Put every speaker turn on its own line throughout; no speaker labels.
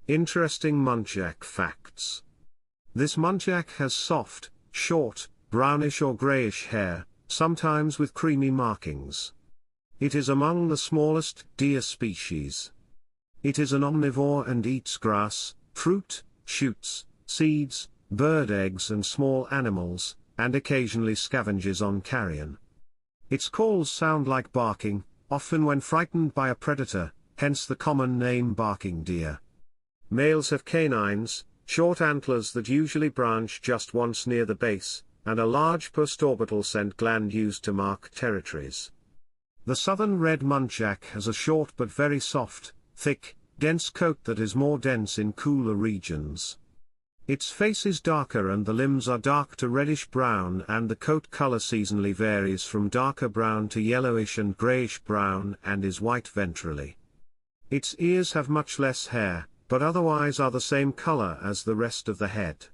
Interesting Muntjac facts. This muntjac has soft, short, brownish or grayish hair, sometimes with creamy markings. It is among the smallest deer species. It is an omnivore and eats grass, fruit, shoots, seeds, bird eggs and small animals, and occasionally scavenges on carrion. Its calls sound like barking, often when frightened by a predator, hence the common name barking deer. Males have canines, short antlers that usually branch just once near the base, and a large postorbital scent gland used to mark territories. The southern red muntjac has a short but very soft, thick, dense coat that is more dense in cooler regions. Its face is darker and the limbs are dark to reddish-brown, and the coat color seasonally varies from darker brown to yellowish and grayish-brown and is white ventrally. Its ears have much less hair, but otherwise are the same color as the rest of the head.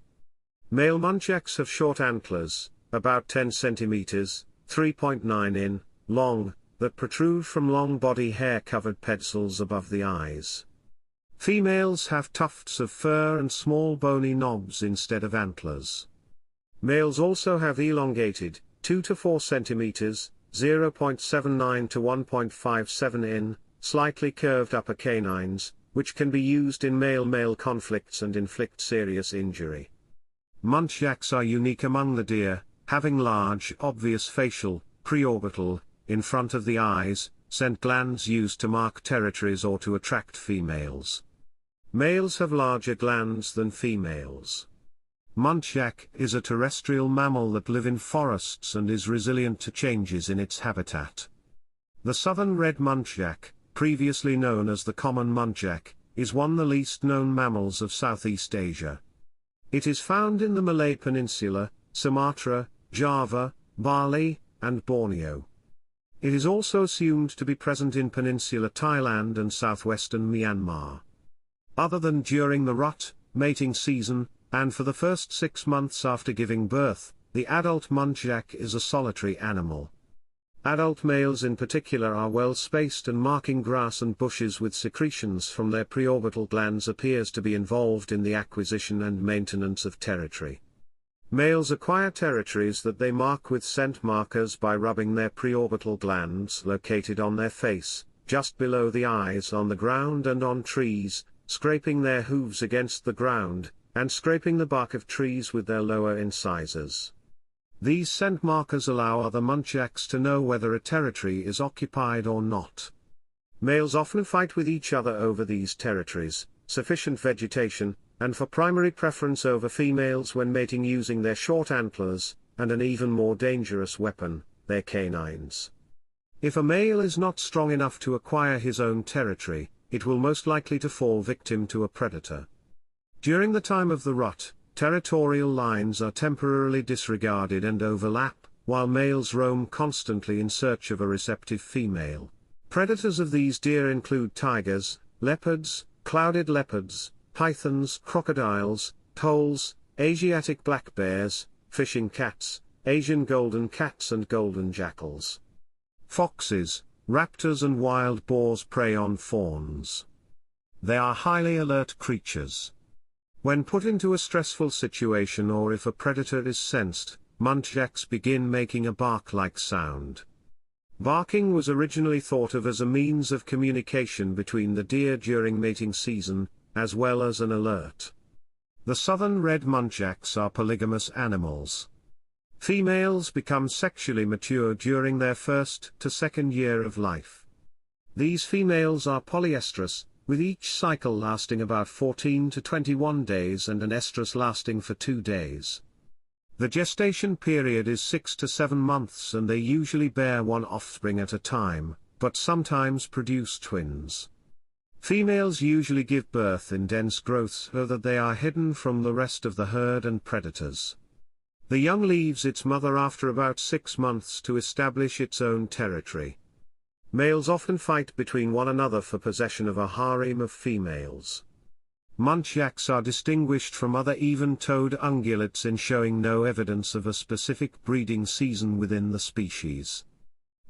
Male muntjacs have short antlers, about 10 centimeters, 3.9 in, long, that protrude from long body hair-covered pedicels above the eyes. Females have tufts of fur and small bony knobs instead of antlers. Males also have elongated, 2 to 4 centimeters, 0.79 to 1.57 in, slightly curved upper canines, which can be used in male-male conflicts and inflict serious injury. Muntjacs are unique among the deer, having large, obvious facial, preorbital, in front of the eyes, scent glands used to mark territories or to attract females. Males have larger glands than females. Muntjac is a terrestrial mammal that lives in forests and is resilient to changes in its habitat. The southern red muntjac, previously known as the common muntjac, is one of the least known mammals of Southeast Asia. It is found in the Malay Peninsula, Sumatra, Java, Bali, and Borneo. It is also assumed to be present in peninsular Thailand and southwestern Myanmar. Other than during the rut, mating season, and for the first 6 months after giving birth, the adult muntjac is a solitary animal. Adult males in particular are well spaced, and marking grass and bushes with secretions from their preorbital glands appears to be involved in the acquisition and maintenance of territory. Males acquire territories that they mark with scent markers by rubbing their preorbital glands located on their face, just below the eyes, on the ground and on trees, scraping their hooves against the ground, and scraping the bark of trees with their lower incisors. These scent markers allow other muntjacs to know whether a territory is occupied or not. Males often fight with each other over these territories, sufficient vegetation, and for primary preference over females when mating using their short antlers, and an even more dangerous weapon, their canines. If a male is not strong enough to acquire his own territory, it will most likely to fall victim to a predator. During the time of the rut, territorial lines are temporarily disregarded and overlap, while males roam constantly in search of a receptive female. Predators of these deer include tigers, leopards, clouded leopards, pythons, crocodiles, coals, Asiatic black bears, fishing cats, Asian golden cats and golden jackals. Foxes, raptors and wild boars prey on fawns. They are highly alert creatures. When put into a stressful situation or if a predator is sensed, muntjacs begin making a bark-like sound. Barking was originally thought of as a means of communication between the deer during mating season, as well as an alert. The southern red muntjacs are polygamous animals. Females become sexually mature during their first to second year of life. These females are polyestrous, with each cycle lasting about 14 to 21 days and an estrus lasting for 2 days. The gestation period is 6 to 7 months, and they usually bear one offspring at a time, but sometimes produce twins. Females usually give birth in dense growths so that they are hidden from the rest of the herd and predators. The young leaves its mother after about 6 months to establish its own territory. Males often fight between one another for possession of a harem of females. Muntjacs are distinguished from other even-toed ungulates in showing no evidence of a specific breeding season within the species.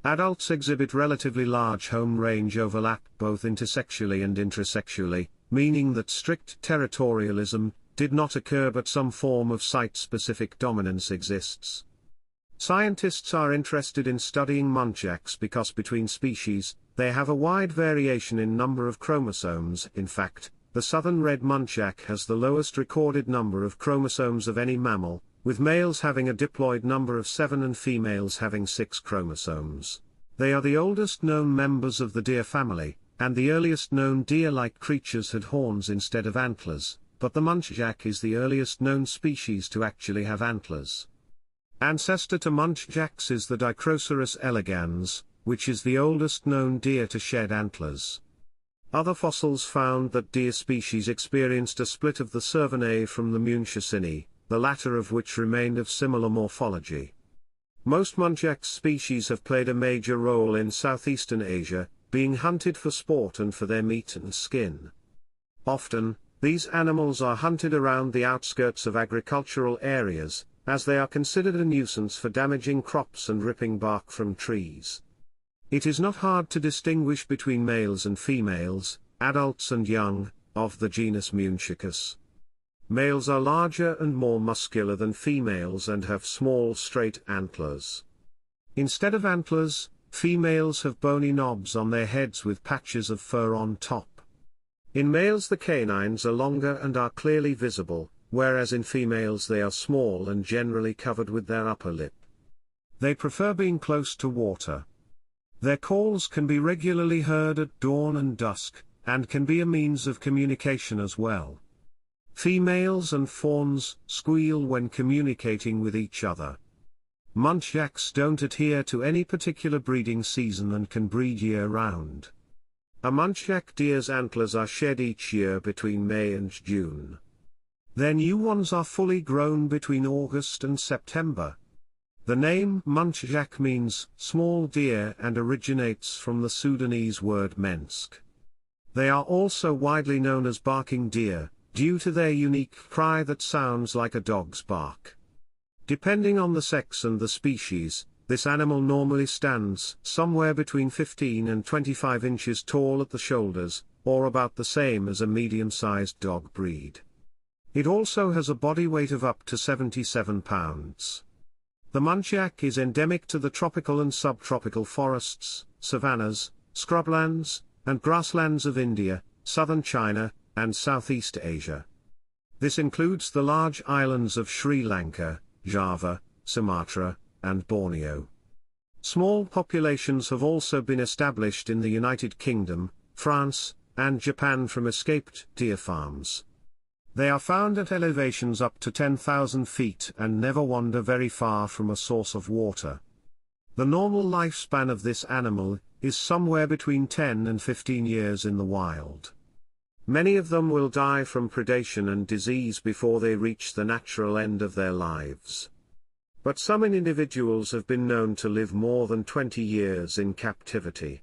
Adults exhibit relatively large home range overlap both intersexually and intrasexually, meaning that strict territorialism did not occur but some form of site-specific dominance exists. Scientists are interested in studying muntjacs because between species, they have a wide variation in number of chromosomes. In fact, the southern red muntjac has the lowest recorded number of chromosomes of any mammal, with males having a diploid number of 7 and females having 6 chromosomes. They are the oldest known members of the deer family, and the earliest known deer-like creatures had horns instead of antlers, but the muntjac is the earliest known species to actually have antlers. Ancestor to muntjacs is the Dichroceros elegans, which is the oldest known deer to shed antlers. Other fossils found that deer species experienced a split of the cervinae from the Muntjacini, the latter of which remained of similar morphology. Most muntjac species have played a major role in southeastern Asia, being hunted for sport and for their meat and skin. Often, these animals are hunted around the outskirts of agricultural areas, as they are considered a nuisance for damaging crops and ripping bark from trees. It is not hard to distinguish between males and females, adults and young, of the genus Muntjacus. Males are larger and more muscular than females and have small straight antlers. Instead of antlers, females have bony knobs on their heads with patches of fur on top. In males the canines are longer and are clearly visible, whereas in females they are small and generally covered with their upper lip. They prefer being close to water. Their calls can be regularly heard at dawn and dusk, and can be a means of communication as well. Females and fawns squeal when communicating with each other. Muntjacs don't adhere to any particular breeding season and can breed year-round. A muntjac deer's antlers are shed each year between May and June. Their new ones are fully grown between August and September. The name Muntjac means small deer and originates from the Sudanese word mensk. They are also widely known as barking deer, due to their unique cry that sounds like a dog's bark. Depending on the sex and the species, this animal normally stands somewhere between 15 and 25 inches tall at the shoulders, or about the same as a medium-sized dog breed. It also has a body weight of up to 77 pounds. The muntjac is endemic to the tropical and subtropical forests, savannas, scrublands, and grasslands of India, southern China, and Southeast Asia. This includes the large islands of Sri Lanka, Java, Sumatra, and Borneo. Small populations have also been established in the United Kingdom, France, and Japan from escaped deer farms. They are found at elevations up to 10,000 feet and never wander very far from a source of water. The normal lifespan of this animal is somewhere between 10 and 15 years in the wild. Many of them will die from predation and disease before they reach the natural end of their lives. But some individuals have been known to live more than 20 years in captivity.